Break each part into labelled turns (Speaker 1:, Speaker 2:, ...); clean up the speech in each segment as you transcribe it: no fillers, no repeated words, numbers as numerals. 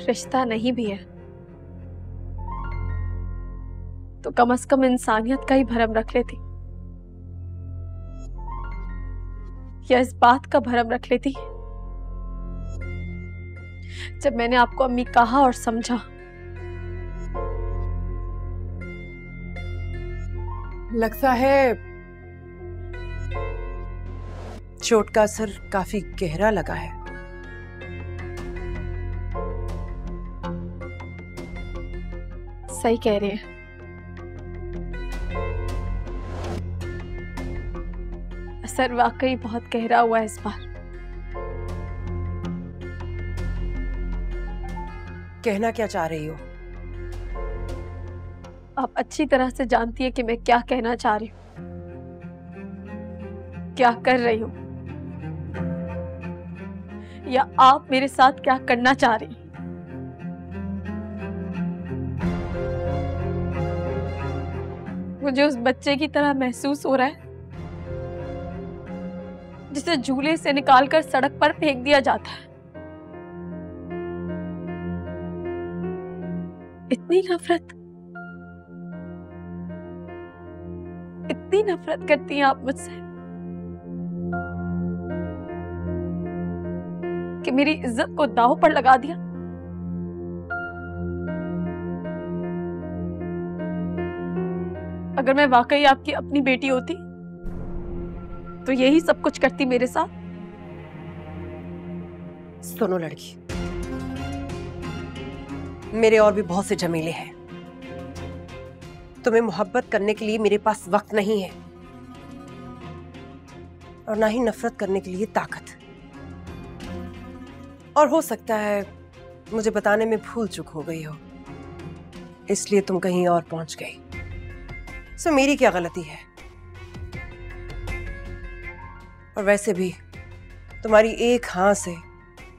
Speaker 1: रिश्ता नहीं भी है तो कम से कम इंसानियत का ही भरम रख लेती, या इस बात का भरम रख लेती जब मैंने आपको अम्मी कहा और समझा।
Speaker 2: लगता है चोट का असर काफी गहरा लगा है।
Speaker 1: सही कह रही है। असर वाकई बहुत गहरा हुआ है इस बार।
Speaker 2: कहना क्या चाह रही हो?
Speaker 1: आप अच्छी तरह से जानती है कि मैं क्या कहना चाह रही हूँ, क्या कर रही हूँ, या आप मेरे साथ क्या करना चाह रही। मुझे उस बच्चे की तरह महसूस हो रहा है जिसे झूले से निकालकर सड़क पर फेंक दिया जाता है। इतनी नफरत करती हैं आप मुझसे कि मेरी इज्जत को दांव पर लगा दिया। अगर मैं वाकई आपकी अपनी बेटी होती तो यही सब कुछ करती मेरे साथ।
Speaker 2: सुनो लड़की, मेरे और भी बहुत से झमेले हैं। तुम्हें मोहब्बत करने के लिए मेरे पास वक्त नहीं है और ना ही नफरत करने के लिए ताकत। और हो सकता है मुझे बताने में भूल चूक हो गई हो, इसलिए तुम कहीं और पहुंच गई। सो मेरी क्या गलती है? और वैसे भी तुम्हारी एक हाँ से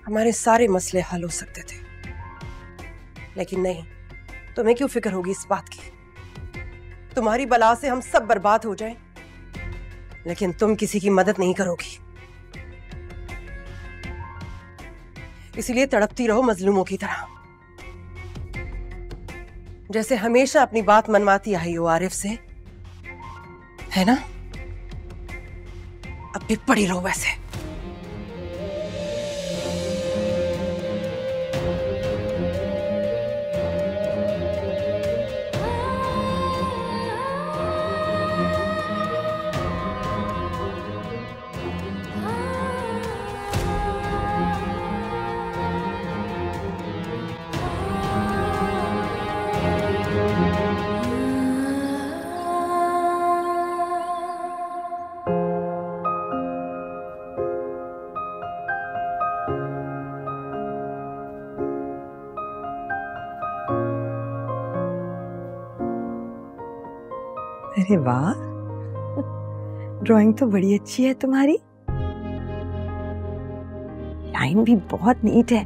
Speaker 2: हमारे सारे मसले हल हो सकते थे, लेकिन नहीं। तुम्हें क्यों फिक्र होगी इस बात की? तुम्हारी बला से हम सब बर्बाद हो जाएं, लेकिन तुम किसी की मदद नहीं करोगी। इसलिए तड़पती रहो मजलूमों की तरह, जैसे हमेशा अपनी बात मनवाती आई हो आरिफ से, है ना? अब भी पड़ी रहो वैसे।
Speaker 3: अरे वाह, ड्राइंग तो बड़ी अच्छी है तुम्हारी। लाइन भी बहुत नीट है।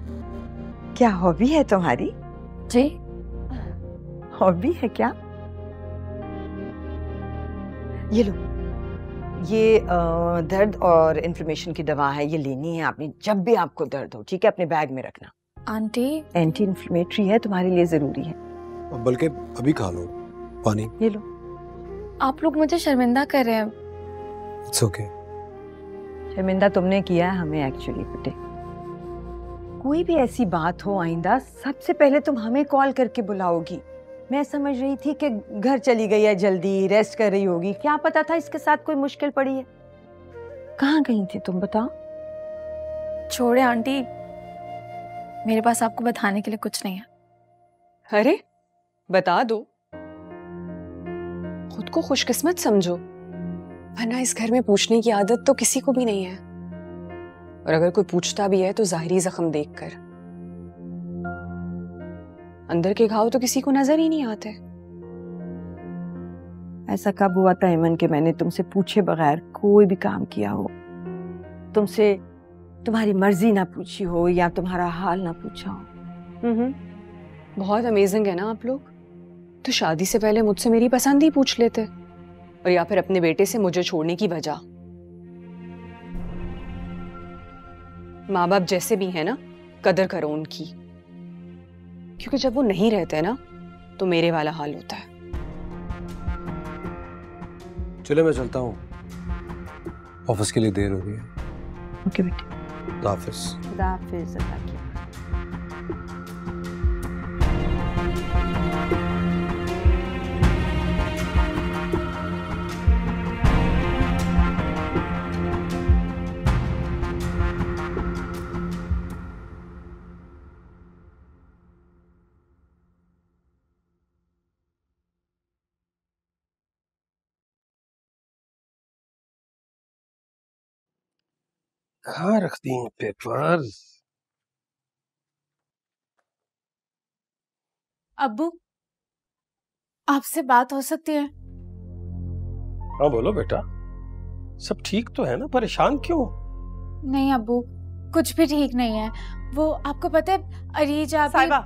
Speaker 3: क्या हॉबी है तुम्हारी?
Speaker 1: जी,
Speaker 3: हॉबी है क्या? ये लो, ये दर्द और इन्फ्लेमेशन की दवा है, ये लेनी है आपने जब भी आपको दर्द हो, ठीक है? अपने बैग में रखना।
Speaker 1: आंटी,
Speaker 3: एंटी इन्फ्लेमेटरी है, तुम्हारे लिए जरूरी है।
Speaker 4: बल्कि अभी खा लो पानी।
Speaker 3: ये लो।
Speaker 1: आप लोग मुझे शर्मिंदा कर रहे हैं।
Speaker 4: It's okay.
Speaker 3: शर्मिंदा तुमने किया है हमें एक्चुअली बेटे। कोई भी ऐसी बात हो आइंदा सबसे पहले तुम हमें कॉल करके बुलाओगी। मैं समझ रही थी कि घर चली गई है, जल्दी रेस्ट कर रही होगी, क्या पता था इसके साथ कोई मुश्किल पड़ी है। कहाँ गई थी तुम बताओ?
Speaker 1: छोड़े आंटी, मेरे पास आपको बताने के लिए कुछ नहीं है।
Speaker 5: अरे बता दो, खुद को खुशकिस्मत समझो, वरना इस घर में पूछने की आदत तो किसी को भी नहीं है। और अगर कोई पूछता भी है तो जाहिरी जख्म देखकर, अंदर के घाव तो किसी को नजर ही नहीं आते।
Speaker 3: ऐसा कब हुआ था इमन कि मैंने तुमसे पूछे बगैर कोई भी काम किया हो, तुमसे तुम्हारी मर्जी ना पूछी हो या तुम्हारा हाल ना पूछा हो?
Speaker 5: बहुत अमेजिंग है ना आप लोग। तो शादी से पहले मुझसे मेरी पसंद ही पूछ लेते, और या फिर अपने बेटे से मुझे छोड़ने की वजह। माँ बाप जैसे भी है ना, कदर करो उनकी। क्योंकि जब वो नहीं रहते हैं ना तो मेरे वाला हाल होता है।
Speaker 4: चले मैं चलता हूँ, ऑफिस के लिए देर हो रही है।
Speaker 3: ओके बेटे,
Speaker 4: खुदा हाफिज।
Speaker 3: खुदा हाफिज। अल्लाह की
Speaker 6: कहाँ रख दी हैं पेपर्स?
Speaker 1: अब्बू, आपसे बात हो सकती है?
Speaker 6: हाँ बोलो बेटा, सब ठीक तो है ना? परेशान क्यों?
Speaker 1: नहीं अब्बू, कुछ भी ठीक नहीं है। वो आपको पता है अरीज आप
Speaker 2: साहिबा,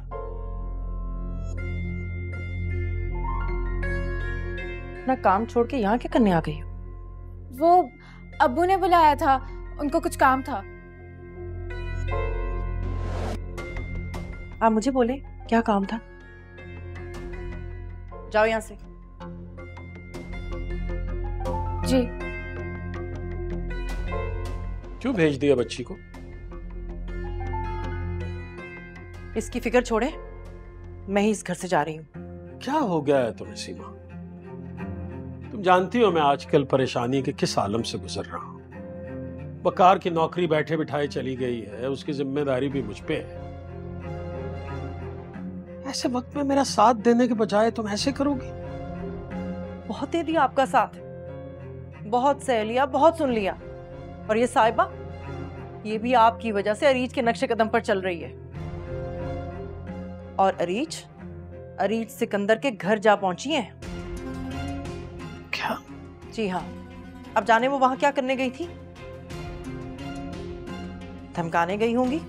Speaker 2: अपना काम छोड़ के यहाँ क्या करने आ गई हो?
Speaker 1: वो अब्बू ने बुलाया था, उनको कुछ काम था।
Speaker 2: आप मुझे बोले क्या काम था? जाओ यहाँ से।
Speaker 1: जी।
Speaker 6: क्यों भेज दिया बच्ची को?
Speaker 2: इसकी फिक्र छोड़े, मैं ही इस घर से जा रही हूँ।
Speaker 6: क्या हो गया है तुम्हें सीमा? तुम जानती हो मैं आजकल परेशानी के किस आलम से गुजर रहा हूँ। बकार की नौकरी बैठे बिठाए चली गई है, उसकी जिम्मेदारी भी मुझ पे है। ऐसे वक्त में मेरा साथ देने के बजाय तुम ऐसे करोगी?
Speaker 2: बहुत दे दिया आपका साथ, बहुत सह लिया, बहुत सुन लिया। और ये साहिबा, ये भी आपकी वजह से अरीज के नक्शे कदम पर चल रही है। और अरीज सिकंदर के घर जा पहुंची है।
Speaker 6: क्या?
Speaker 2: जी हाँ। अब जाने वो वहां क्या करने गई थी? धमकाने गई होंगी।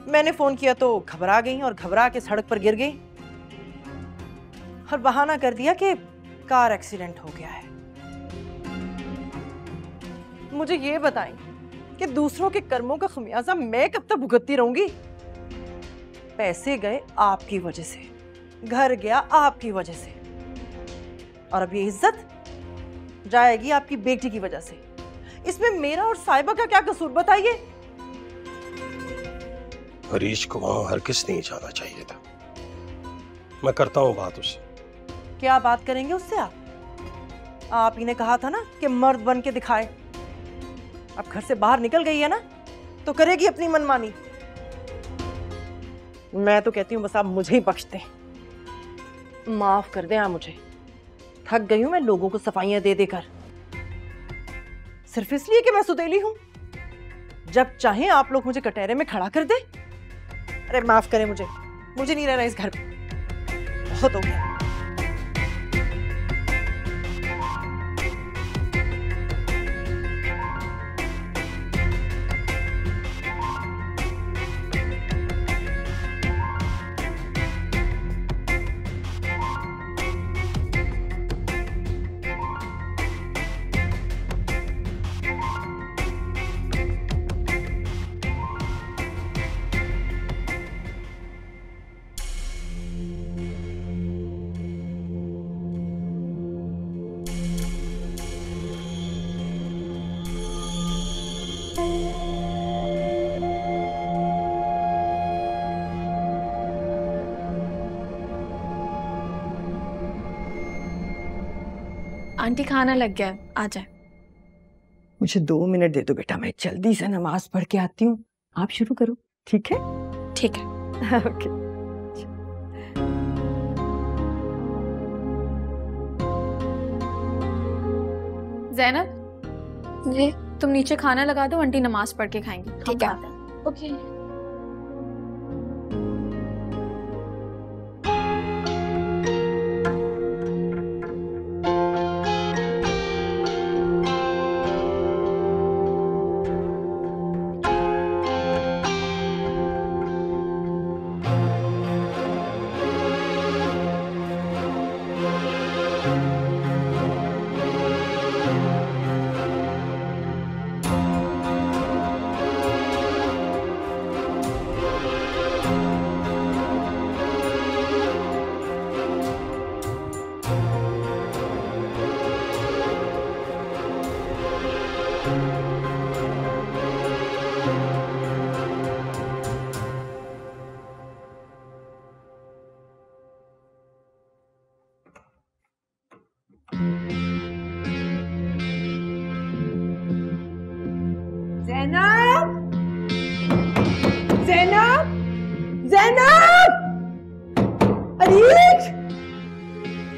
Speaker 2: मैंने फोन किया तो घबरा गई और घबरा के सड़क पर गिर गई और बहाना कर दिया कि कार एक्सीडेंट हो गया है। मुझे ये बताएं कि दूसरों के कर्मों का खमियाजा मैं कब तक भुगतती रहूंगी? पैसे गए आपकी वजह से, घर गया आपकी वजह से, और अब ये इज्जत जाएगी आपकी बेटी की वजह से। इसमें मेरा और साहिबा का क्या कसूर बताइए?
Speaker 6: हरीश को वहां हरगिज नहीं जाना चाहिए था। मैं करता हूँ बात उससे।
Speaker 2: क्या बात करेंगे उससे आप ही ने कहा था ना कि मर्द बन के दिखाए। अब घर से बाहर निकल गई है ना, तो करेगी अपनी मनमानी। मैं तो कहती हूँ बस आप मुझे ही बख्श दें, माफ कर दें आप मुझे। थक गई हूं मैं लोगों को सफाइयां दे देकर, सिर्फ इसलिए कि मैं सुतेली हूं। जब चाहे आप लोग मुझे कटहरे में खड़ा कर दे। अरे माफ करें मुझे नहीं रहना इस घर में, बहुत हो गया।
Speaker 1: आंटी खाना लग गया है, आ जाए।
Speaker 3: मुझे 2 मिनट दे दो बेटा, मैं जल्दी से नमाज पढ़ के आती हूँ। आप शुरू करो, ठीक है?
Speaker 1: ठीक है।
Speaker 3: ओके।
Speaker 1: ज़ैनब जी, तुम नीचे खाना लगा दो, आंटी नमाज पढ़ के खाएंगी।
Speaker 5: ठीक है।
Speaker 1: ओके।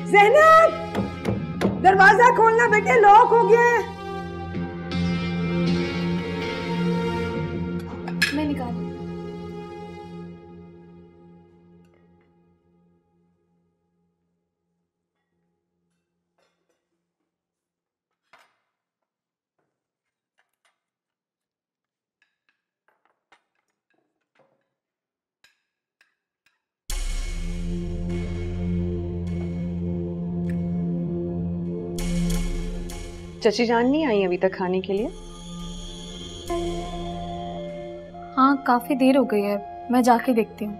Speaker 3: ज़ैनब, दरवाजा खोलना बेटे, लॉक हो गया है।
Speaker 1: मैं निकाल।
Speaker 5: चची जान नहीं आई अभी तक खाने के लिए?
Speaker 1: हाँ, काफी देर हो गई है, मैं जाके देखती हूँ।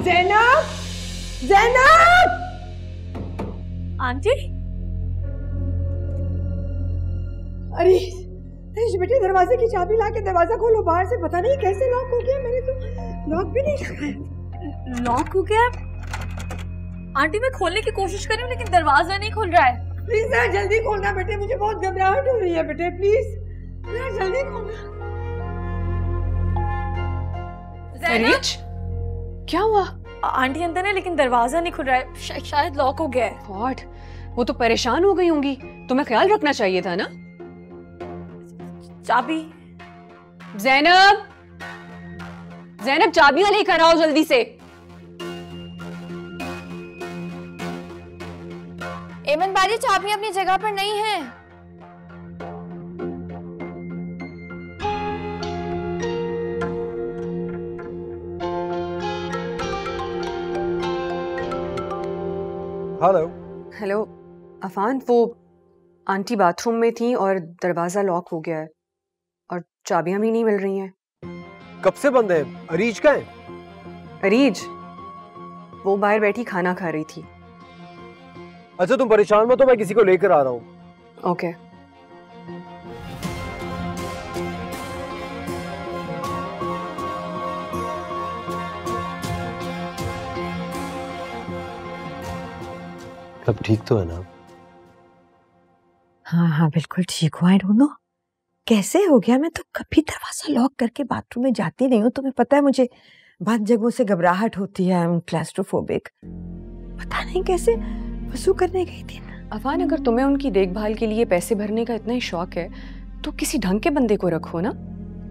Speaker 3: ज़ैनब, ज़ैनब!
Speaker 1: आंटी,
Speaker 3: अरे बेटे, दरवाजे की चाबी ला के दरवाजा खोलो, बाहर से पता नहीं कैसे लॉक हो गया, मैंने तो लॉक भी नहीं लगाया।
Speaker 1: लॉक हो गया? आंटी, मैं खोलने की कोशिश कर रही हूँ लेकिन दरवाजा नहीं खुल रहा है।
Speaker 3: प्लीज जरा जल्दी खोलना बेटे, मुझे बहुत घबराहट हो रही है बेटे, प्लीज जरा जल्दी खोलना।
Speaker 5: रिच, क्या हुआ?
Speaker 1: आंटी अंदर है लेकिन दरवाजा नहीं खुल रहा है, शायद लॉक हो गया है।
Speaker 5: गॉड, वो तो परेशान हो गई होंगी, तुम्हें ख्याल रखना चाहिए था ना।
Speaker 1: चाबी?
Speaker 5: ज़ैनब, ज़ैनब चाबियां लेकर आओ जल्दी से।
Speaker 1: एमन बाजी, चाबी अपनी जगह पर नहीं है।
Speaker 4: हेलो।
Speaker 5: हेलो अफान, वो आंटी बाथरूम में थी और दरवाजा लॉक हो गया है और चाबियां भी नहीं मिल रही हैं।
Speaker 4: कब से बंद है? अरीज का है?
Speaker 5: अरीज वो बाहर बैठी खाना खा रही थी।
Speaker 4: अच्छा तुम परेशान मत हो, मैं किसी को लेकर आ रहा हूँ।
Speaker 5: ओके।
Speaker 4: सब ठीक तो है ना?
Speaker 3: हाँ हाँ बिल्कुल ठीक हूँ। आई डोंट नो कैसे हो गया, मैं तो कभी दरवाजा लॉक करके बाथरूम में जाती नहीं हूँ। तुम्हें पता है मुझे बंद जगहों से घबराहट होती है, आई एम क्लैस्ट्रोफोबिक। पता नहीं कैसे वसूल करने गई थी ना।
Speaker 5: अफान, अगर तुम्हें उनकी देखभाल के लिए पैसे भरने का इतना ही शौक है तो किसी ढंग के बंदे को रखो ना,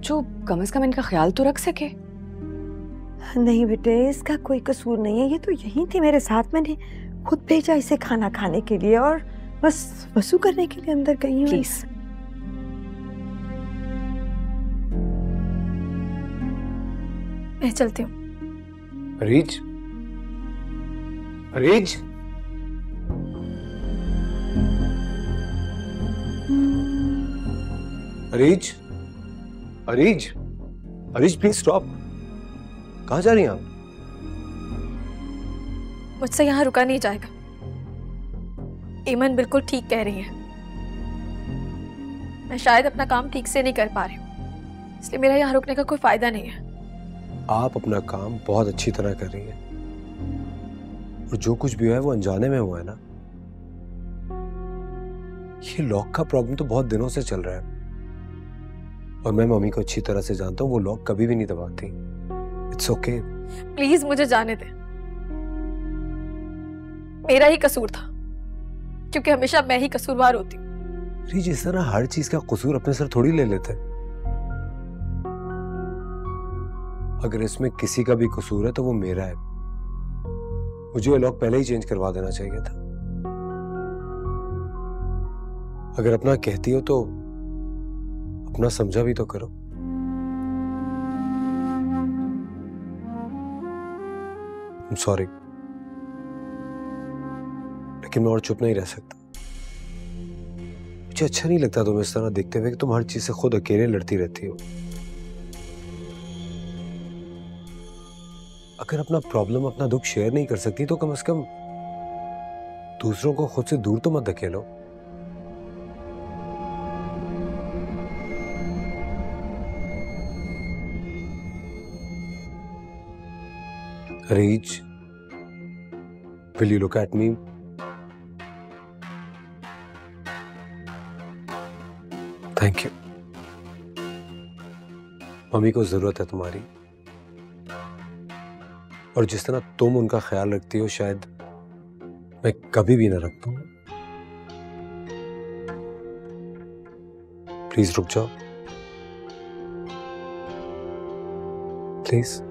Speaker 5: जो कम से कम इनका ख्याल तो रख सके।
Speaker 3: नहीं बेटे, इसका कोई कसूर नहीं है, ये तो यहीं थी मेरे साथ, मैंने खुद भेजा इसे खाना खाने के लिए और बस वसूल करने के लिए अंदर गई हूँ।
Speaker 5: प्लीज।
Speaker 1: मैं चलती हूँ।
Speaker 4: Areej, Areej, Areej, Areej, Areej please stop. कहाँ जा रही हैं आप?
Speaker 1: मुझसे यहाँ रुका नहीं जाएगा। ईमन बिल्कुल ठीक कह रही है, मैं शायद अपना काम ठीक से नहीं कर पा रही हूँ, इसलिए मेरा यहाँ रुकने का कोई फायदा नहीं है।
Speaker 4: आप अपना काम बहुत अच्छी तरह कर रही हैं और जो कुछ भी हुआ है वो अनजाने में हुआ है ना। ये लॉक का प्रॉब्लम तो बहुत दिनों से चल रहा है और मैं मम्मी को अच्छी तरह से जानता हूँ, वो लॉक कभी भी नहीं दबाती। It's okay.
Speaker 1: प्लीज मुझे जाने दे, मेरा ही कसूर था क्योंकि हमेशा मैं ही कसूरवार होती हूँ।
Speaker 4: जिस तरह हर चीज का कसूर अपने सर थोड़ी ले लेते हैं। अगर इसमें किसी का भी कसूर है तो वो मेरा है। मुझे ये लॉक पहले ही चेंज करवा देना चाहिए था। अगर अपना कहती हो तो अपना समझा भी तो करो। सॉरी, लेकिन मैं और चुप नहीं रह सकता। मुझे अच्छा नहीं लगता तुम्हें इस तरह देखते हुए कि तुम हर चीज से खुद अकेले लड़ती रहती हो। अगर अपना प्रॉब्लम, अपना दुख शेयर नहीं कर सकती तो कम से कम दूसरों को खुद से दूर तो मत धकेलो। Reach, will you look at me? Thank you. Mummy को जरूरत है तुम्हारी, और जिस तरह तुम उनका ख्याल रखती हो शायद मैं कभी भी ना रख पाऊं। प्लीज रुक जाओ, प्लीज।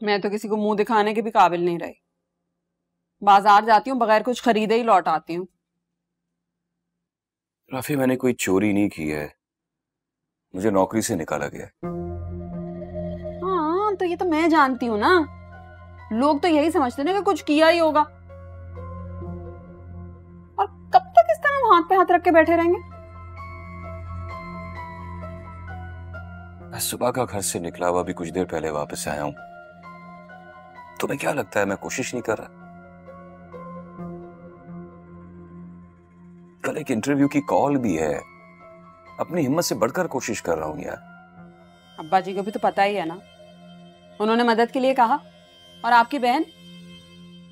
Speaker 5: मैं तो किसी को मुंह दिखाने के भी काबिल नहीं रही। बाजार जाती हूँ, बगैर कुछ खरीदे ही लौट आती हूँ।
Speaker 7: राफी, मैंने कोई चोरी नहीं की है, मुझे नौकरी से निकाला गया।
Speaker 5: हाँ, तो ये तो मैं जानती हूँ ना। लोग तो यही समझते हैं कि कुछ किया ही होगा। और कब तक इस तरह हाथ पे हाथ रख के बैठे रहेंगे?
Speaker 7: मैं सुबह का घर से निकला हुआ भी कुछ देर पहले वापस आया हूं। तुम्हें क्या लगता है मैं कोशिश नहीं कर रहा? कल एक इंटरव्यू की कॉल भी है, अपनी हिम्मत से बढ़कर कोशिश कर रहा हूं यार।
Speaker 5: अब्बा जी को भी तो पता ही है ना, उन्होंने मदद के लिए कहा। और आपकी बहन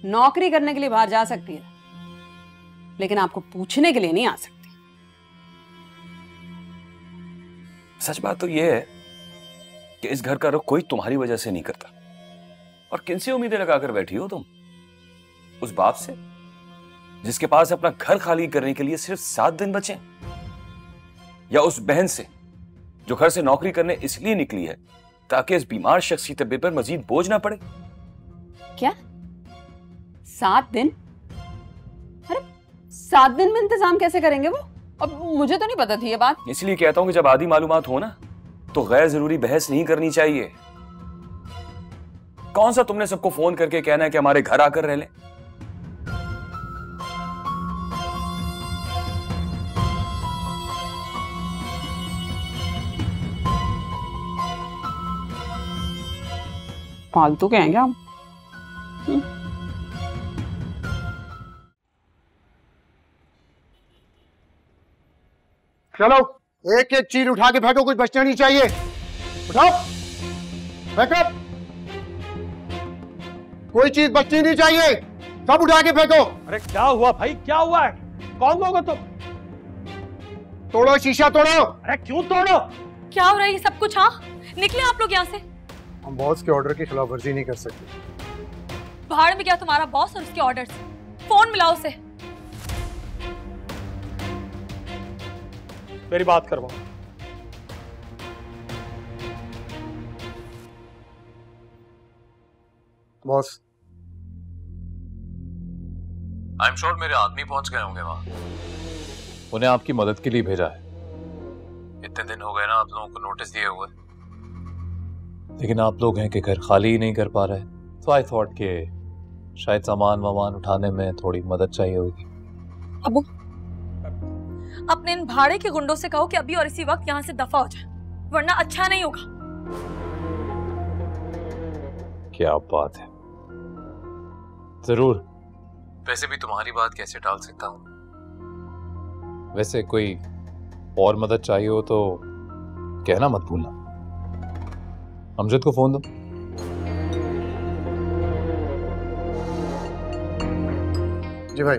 Speaker 5: नौकरी करने के लिए बाहर जा सकती है, लेकिन आपको पूछने के लिए नहीं आ सकती।
Speaker 7: सच बात तो यह है कि इस घर का रुख कोई तुम्हारी वजह से नहीं करता। और किनसे उम्मीदें लगाकर बैठी हो तुम? उस बाप से जिसके पास अपना घर खाली करने के लिए सिर्फ 7 दिन बचे, या उस बहन से जो घर से नौकरी करने इसलिए निकली है ताकि इस बीमार शख्स की तबीयत पर मजीद बोझ ना पड़े?
Speaker 5: क्या 7 दिन? अरे 7 दिन में इंतजाम कैसे करेंगे वो? अब मुझे तो नहीं पता थी ये बात।
Speaker 7: इसलिए कहता हूं कि जब आधी मालूमात हो ना, तो गैर जरूरी बहस नहीं करनी चाहिए। कौन सा तुमने सबको फोन करके कहना है कि हमारे घर आकर रह लें?
Speaker 5: फालतू कहेंगे हम।
Speaker 8: चलो, एक एक चीज उठा के फेंको, कुछ बचना नहीं चाहिए। उठाओ, फेंको, कोई चीज बचनी नहीं चाहिए, सब उठा के फेंको।
Speaker 6: अरे क्या हुआ भाई, क्या हुआ है? कौन लोग हो तुम?
Speaker 8: तोड़ो शीशा, तोड़ो।
Speaker 6: अरे क्यों तोड़ो?
Speaker 1: क्या हो रहा है ये सब कुछ? हाँ, निकले आप लोग यहाँ से।
Speaker 8: हम बॉस के ऑर्डर की खिलाफ वर्जी नहीं कर सकते।
Speaker 1: भाड़ में क्या तुम्हारा बॉस और उसके ऑर्डर्स? फोन मिलाओ उसे।
Speaker 6: मेरी बात करवाओ।
Speaker 8: बॉस,
Speaker 9: आई एम श्योर मेरे आदमी पहुंच गए होंगे वहां। उन्हें आपकी मदद के लिए भेजा है। इतने दिन हो गए ना आप लोगों को नोटिस दिए हुए, लेकिन आप लोग हैं कि घर खाली ही नहीं कर पा रहे। तो आई थॉट कि शायद सामान वामान उठाने में थोड़ी मदद चाहिए होगी।
Speaker 1: अबू, अपने इन भाड़े के गुंडों से कहो कि अभी और इसी वक्त यहाँ से दफा हो जाए, वरना अच्छा नहीं होगा।
Speaker 9: क्या बात है, जरूर। वैसे भी तुम्हारी बात कैसे टाल सकता हूँ? वैसे कोई और मदद चाहिए हो तो कहना मत भूलना। अमजद को फोन दो।
Speaker 8: जी भाई।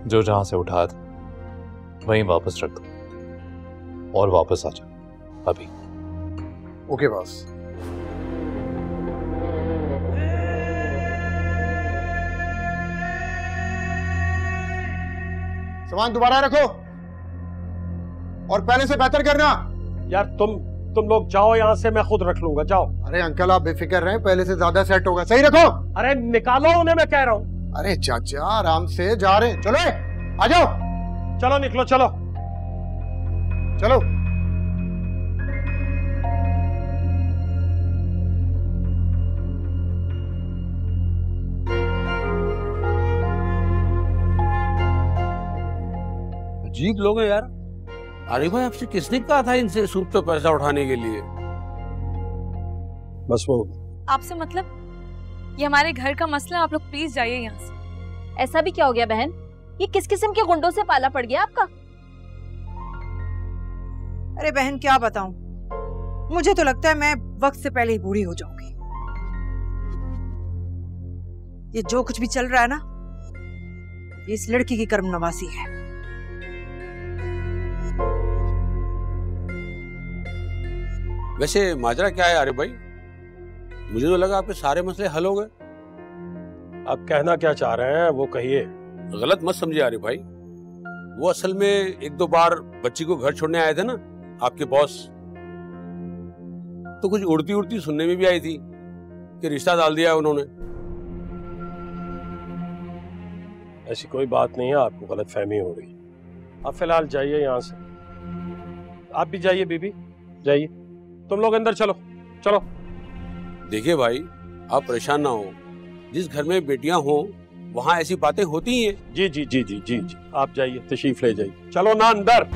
Speaker 9: जो जहां से उठा था वहीं वापस रख दो और वापस आ जाओ अभी।
Speaker 8: Okay boss. सामान दोबारा रखो और पहले से बेहतर करना।
Speaker 6: यार तुम लोग जाओ यहाँ से, मैं खुद रख लूंगा, जाओ।
Speaker 8: अरे अंकल, आप बेफिक्र रहें, पहले से ज्यादा सेट होगा। सही रखो।
Speaker 6: अरे निकालो उन्हें, मैं कह रहा हूँ।
Speaker 8: अरे चाचा, आराम से जा रहे हैं। चलो, आ जाओ।
Speaker 6: चलो निकलो, चलो
Speaker 8: चलो।
Speaker 6: अजीब लोग हैं यार। अरे भाई आपसे किसने कहा था इनसे सूद पे पैसा उठाने के लिए? बस वो
Speaker 1: आपसे मतलब ये हमारे घर का मसला, आप लोग प्लीज जाइए यहाँ से।
Speaker 10: ऐसा भी क्या हो गया बहन? ये किस किस्म के गुंडों से पाला पड़ गया आपका?
Speaker 2: अरे बहन क्या बताऊं, मुझे तो लगता है मैं वक्त से पहले ही बूढ़ी हो जाऊंगी। ये जो कुछ भी चल रहा है ना, ये इस लड़की की कर्म नवासी है।
Speaker 6: वैसे माजरा क्या है? अरे भाई मुझे तो लगा आपके सारे मसले हल हो गए।
Speaker 11: आप कहना क्या चाह रहे हैं वो कहिए।
Speaker 6: गलत मत समझिए अरे भाई, वो असल में एक दो बार बच्ची को घर छोड़ने आए थे ना आपके बॉस, तो कुछ उड़ती उड़ती सुनने में भी आई थी कि रिश्ता डाल दिया उन्होंने।
Speaker 11: ऐसी कोई बात नहीं है, आपको गलतफहमी हो गई। आप फिलहाल जाइए यहाँ से। आप भी जाइए बीबी, जाइए। तुम लोग अंदर चलो चलो।
Speaker 6: देखिए भाई आप परेशान ना हो, जिस घर में बेटियां हो वहां ऐसी बातें होती ही हैं।
Speaker 11: जी जी जी जी जी जी, आप जाइए, तशरीफ ले जाइए। चलो ना अंदर।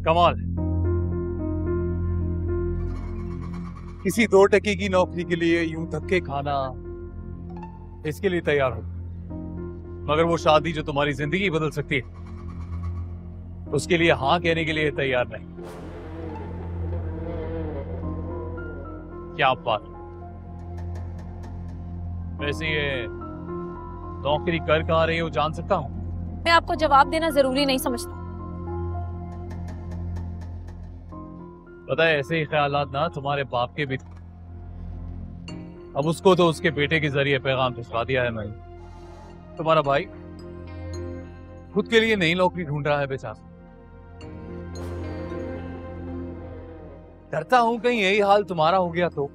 Speaker 9: कमाल, किसी 2 टके की नौकरी के लिए यूं धक्के खाना, इसके लिए तैयार हो, मगर वो शादी जो तुम्हारी जिंदगी बदल सकती है उसके लिए हाँ कहने के लिए तैयार नहीं। क्या बात। वैसे ये नौकरी कर कहाँ रही हो जान सकता हूँ?
Speaker 1: मैं आपको जवाब देना जरूरी नहीं समझता।
Speaker 9: पता है ऐसे ही ख्यालात ना तुम्हारे बाप के भी थे। अब उसको तो उसके बेटे के जरिए पैगाम भिजवा दिया है मैंने। तुम्हारा भाई खुद के लिए नई नौकरी ढूंढ रहा है बेचारा। डरता हूं कहीं यही हाल तुम्हारा हो गया तो।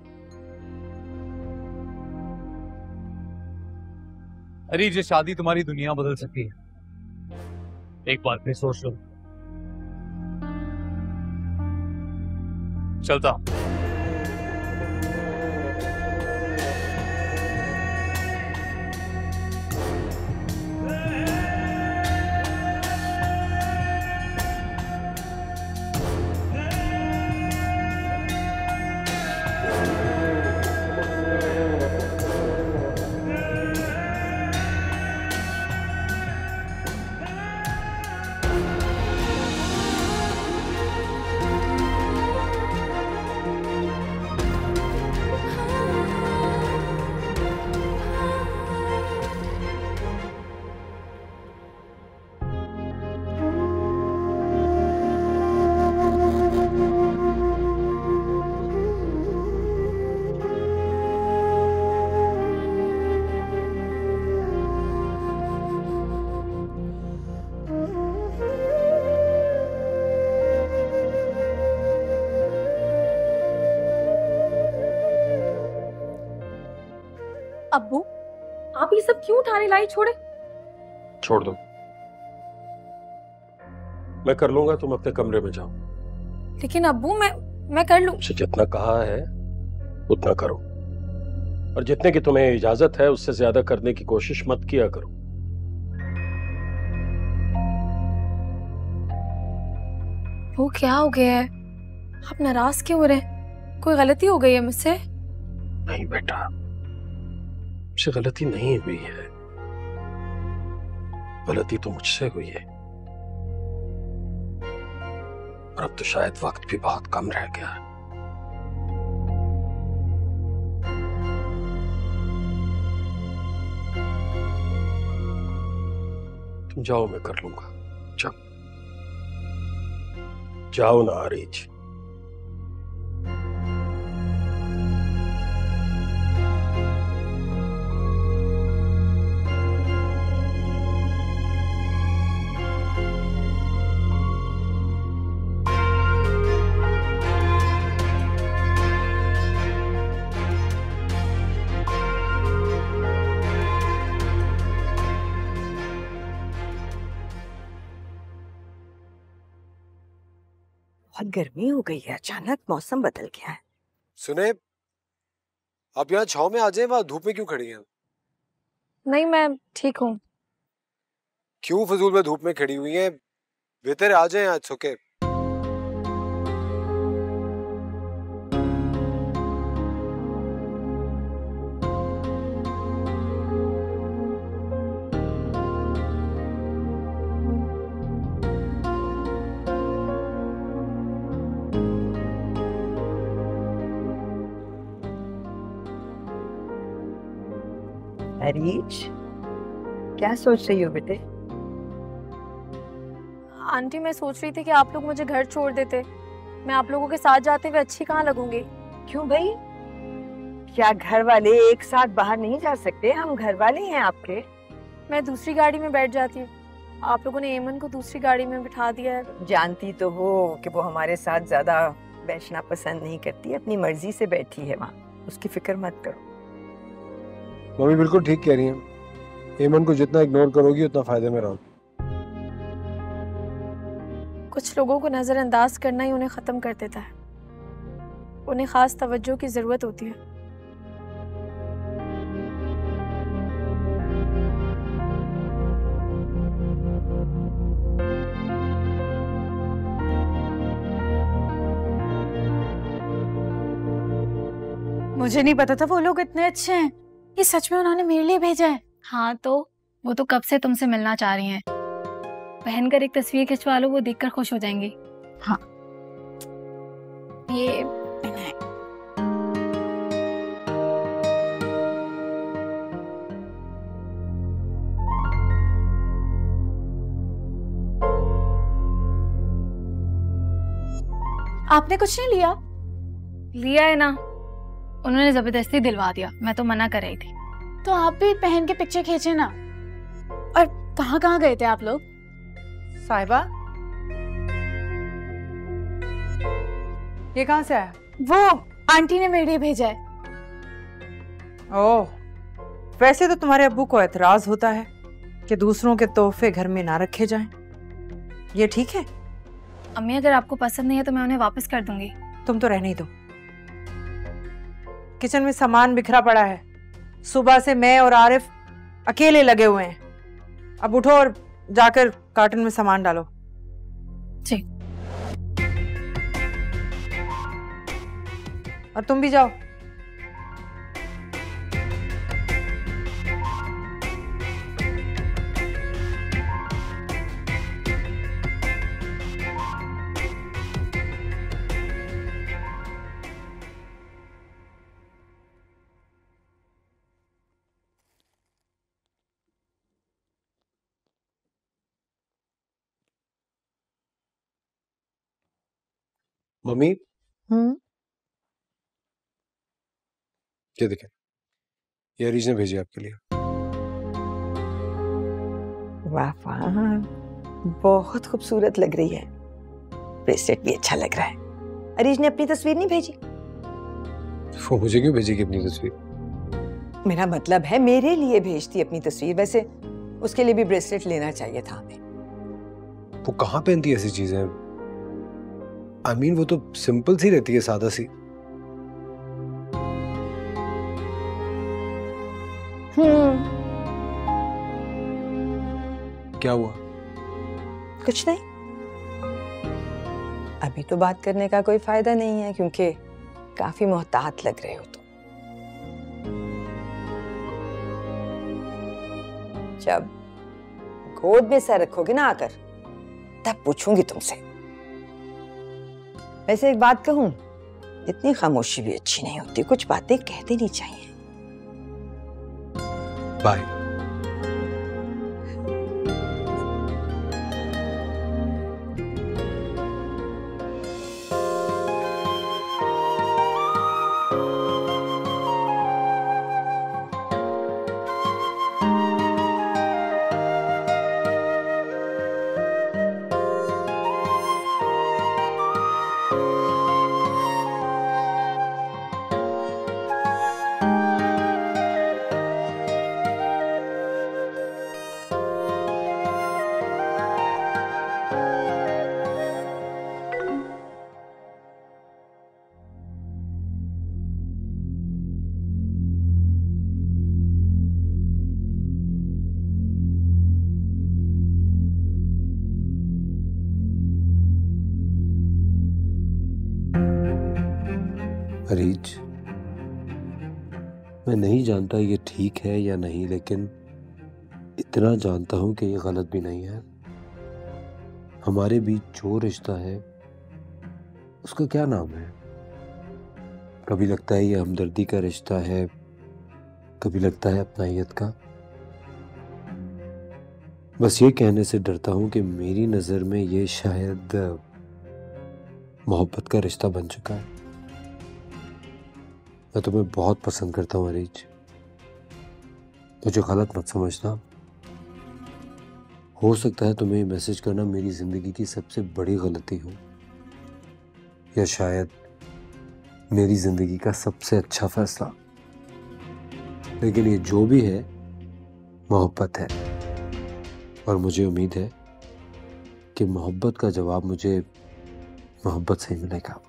Speaker 9: अरे ये शादी तुम्हारी दुनिया बदल सकती है, एक बार फिर सोच लो। चलता हूं।
Speaker 1: अब्बू, आप ये सब क्यों उठाने लाई? छोड़े।
Speaker 11: छोड़ दो, मैं कर लूंगा, तुम अपने कमरे में जाओ।
Speaker 1: लेकिन अब्बू मैं कर लूं।
Speaker 11: मुझे जितना कहा है उतना करो, और जितने की तुम्हें इजाजत है उससे ज्यादा करने की कोशिश मत किया करो।
Speaker 1: वो क्या हो गया है? आप नाराज क्यों हो रहे? कोई गलती हो गई है मुझसे?
Speaker 11: नहीं बेटा, मुझसे गलती नहीं हुई है, गलती तो मुझसे हुई है, और अब तो शायद वक्त भी बहुत कम रह गया है। जाओ, मैं कर लूंगा। जाओ जाओ ना आरिज।
Speaker 3: बहुत गर्मी हो गई है, अचानक मौसम बदल गया है।
Speaker 4: सुने, आप यहाँ छाव में आ जाए, वहां धूप में क्यों खड़ी हैं?
Speaker 1: नहीं, मैं ठीक हूँ।
Speaker 4: क्यों फजूल में धूप में खड़ी हुई हैं? बेहतर आ जाए, आज ओके।
Speaker 3: अरीज, क्या सोच रही हो बेटे?
Speaker 1: आंटी, मैं सोच रही थी कि आप लोग मुझे घर छोड़ देते। मैं आप लोगों के साथ जाते हुए अच्छी कहाँ लगूंगी?
Speaker 3: क्यों भाई, क्या घर वाले एक साथ बाहर नहीं जा सकते? हम घर वाले हैं आपके।
Speaker 1: मैं दूसरी गाड़ी में बैठ जाती। आप लोगों ने एमन को दूसरी गाड़ी में बिठा दिया है।
Speaker 3: जानती तो हो कि वो हमारे साथ ज्यादा बैठना पसंद नहीं करती, अपनी मर्जी से बैठी है वहाँ। उसकी फिक्र मत करो।
Speaker 4: मम्मी बिल्कुल ठीक कह रही हैं। एमन को जितना इग्नोर करोगी उतना फायदे में रहोगी।
Speaker 1: कुछ लोगों को नजरअंदाज करना ही उन्हें खत्म कर देता है। उन्हें खास तवज्जो की जरूरत होती है।
Speaker 12: मुझे नहीं पता था वो लोग इतने अच्छे हैं। ये सच में उन्होंने मेरे लिए भेजा है?
Speaker 1: हाँ, तो वो तो कब से तुमसे मिलना चाह रही हैं। पहनकर एक तस्वीर खिंचवा लो, वो देखकर खुश हो जाएंगी।
Speaker 12: हाँ, ये आपने कुछ नहीं लिया?
Speaker 1: लिया है ना, उन्होंने जबरदस्ती दिलवा दिया। मैं तो मना कर रही थी।
Speaker 12: तो आप भी पहन के पिक्चर खींचे ना। और कहाँ कहाँ गए थे आप लोग?
Speaker 13: साहिबा, ये कहाँ से आया?
Speaker 12: वो आंटी ने मेरे लिए भेजा है।
Speaker 13: ओह, वैसे तो तुम्हारे अब्बू को एतराज होता है कि दूसरों के तोहफे घर में ना रखे जाएं। ये ठीक है?
Speaker 1: अम्मी, अगर आपको पसंद नहीं है तो मैं उन्हें वापस कर दूंगी।
Speaker 13: तुम तो रहने ही दो। किचन में सामान बिखरा पड़ा है। सुबह से मैं और आरिफ अकेले लगे हुए हैं। अब उठो और जाकर कार्टन में सामान डालो।
Speaker 1: ठीक।
Speaker 13: और तुम भी जाओ।
Speaker 4: मम्मी, ये देखें, ये अरीज ने भेजी आपके लिए।
Speaker 3: वाह वाह, बहुत खूबसूरत लग रही है। ब्रेसलेट भी अच्छा लग रहा है। अरीज ने अपनी तस्वीर नहीं भेजी?
Speaker 4: वो मुझे क्यों भेजेगी अपनी तस्वीर?
Speaker 3: मेरा मतलब है मेरे लिए भेजती अपनी तस्वीर। वैसे उसके लिए भी ब्रेसलेट लेना चाहिए था हमें।
Speaker 4: वो कहाँ पहनती है ऐसी चीजें? I mean, वो तो सिंपल सी रहती है, सादा सी। क्या हुआ?
Speaker 3: कुछ नहीं। अभी तो बात करने का कोई फायदा नहीं है क्योंकि काफी मोहतात लग रहे हो तुम। जब गोद में सर रखोगे ना आकर, तब पूछूंगी तुमसे। वैसे एक बात कहूं, इतनी खामोशी भी अच्छी नहीं होती। कुछ बातें कह देनी चाहिए।
Speaker 4: बाय। अरीज, मैं नहीं जानता ये ठीक है या नहीं, लेकिन इतना जानता हूं कि ये गलत भी नहीं है। हमारे बीच जो रिश्ता है उसका क्या नाम है? कभी लगता है ये हमदर्दी का रिश्ता है, कभी लगता है अपनाइयत का। बस ये कहने से डरता हूं कि मेरी नजर में ये शायद मोहब्बत का रिश्ता बन चुका है। मैं तुम्हें बहुत पसंद करता हूं अरीज, मुझे गलत मत समझना। हो सकता है तुम्हें ये मैसेज करना मेरी जिंदगी की सबसे बड़ी गलती हो, या शायद मेरी जिंदगी का सबसे अच्छा फैसला, लेकिन ये जो भी है मोहब्बत है। और मुझे उम्मीद है कि मोहब्बत का जवाब मुझे मोहब्बत से ही मिलेगा।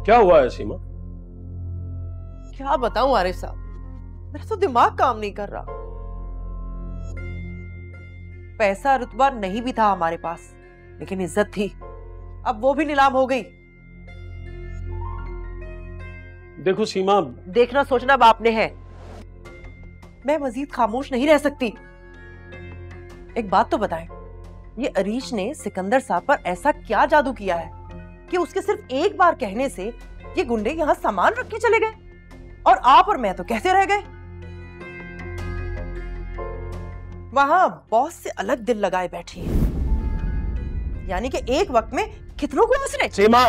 Speaker 11: क्या हुआ है सीमा?
Speaker 2: क्या बताऊं आरिफ साहब, मेरा तो दिमाग काम नहीं कर रहा। पैसा रुतबा नहीं भी था हमारे पास, लेकिन इज्जत थी, अब वो भी नीलाम हो गई।
Speaker 11: देखो सीमा,
Speaker 2: देखना सोचना बाप ने है, मैं मजीद खामोश नहीं रह सकती। एक बात तो बताएं, ये अरीश ने सिकंदर साहब पर ऐसा क्या जादू किया है कि उसके सिर्फ एक बार कहने से ये गुंडे यहाँ सामान रख के चले गए, और आप और मैं तो कहते रह गए। वहां बॉस से अलग दिल लगाए बैठी है, यानी कि एक वक्त में कितनों को हंसने।
Speaker 11: सीमा,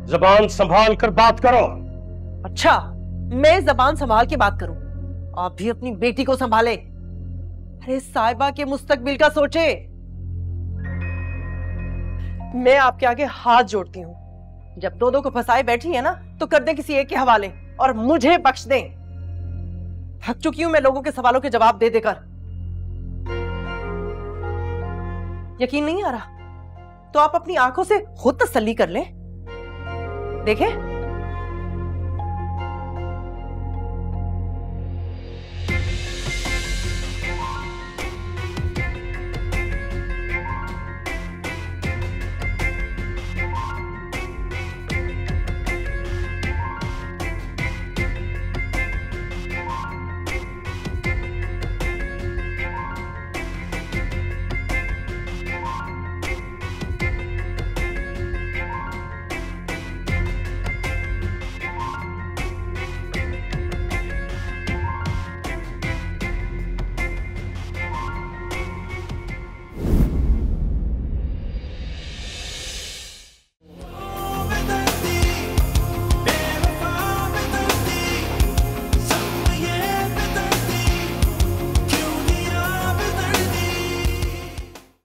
Speaker 11: जबान संभाल कर बात करो।
Speaker 2: अच्छा, मैं जबान संभाल के बात करूं, आप भी अपनी बेटी को संभाले। अरे साहिबा के मुस्तकबिल का सोचे। मैं आपके आगे हाथ जोड़ती हूँ, जब दो को फंसाए बैठी है ना, तो कर दें किसी एक के हवाले और मुझे बख्श दें। थक चुकी हूं मैं लोगों के सवालों के जवाब दे देकर। यकीन नहीं आ रहा तो आप अपनी आंखों से खुद तसल्ली कर लें। देखें,